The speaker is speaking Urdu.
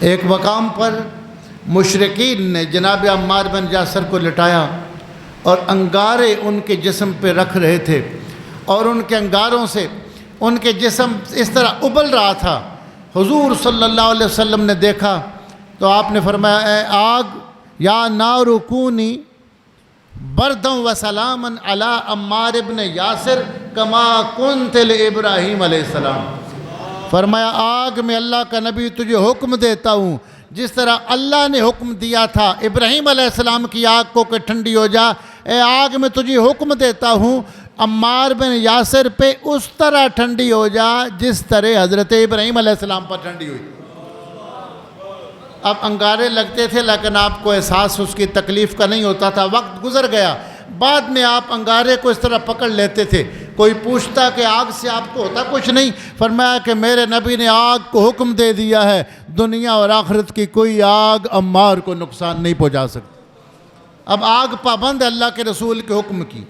ایک مقام پر مشرکین نے جناب عمار بن یاسر کو لٹایا اور انگارے ان کے جسم پہ رکھ رہے تھے، اور ان کے انگاروں سے ان کے جسم اس طرح ابل رہا تھا۔ حضور صلی اللہ علیہ وسلم نے دیکھا تو آپ نے فرمایا، اے آگ، یا نار کونی برداً و سلاماً علی عمار بن یاسر کما کنت لابراہیم علیہ السلام۔ فرمایا، آگ میں اللہ کا نبی تجھے حکم دیتا ہوں، جس طرح اللہ نے حکم دیا تھا ابراہیم علیہ السلام کی آگ کو کہ ٹھنڈی ہو جا، اے آگ میں تجھے حکم دیتا ہوں عمار بن یاسر پہ اس طرح ٹھنڈی ہو جا جس طرح حضرت ابراہیم علیہ السلام پر ٹھنڈی ہوئی۔ اب انگارے لگتے تھے لیکن آپ کو احساس اس کی تکلیف کا نہیں ہوتا تھا، وقت گزر گیا، بعد میں آپ انگارے کو اس طرح پکڑ لیتے تھے۔ کوئی پوچھتا کہ آگ سے آپ کو ہوتا کچھ نہیں، فرمایا کہ میرے نبی نے آگ کو حکم دے دیا ہے، دنیا اور آخرت کی کوئی آگ عمار کو نقصان نہیں پہنچا سکتی۔ اب آگ پابند ہے اللہ کے رسول کے حکم کی۔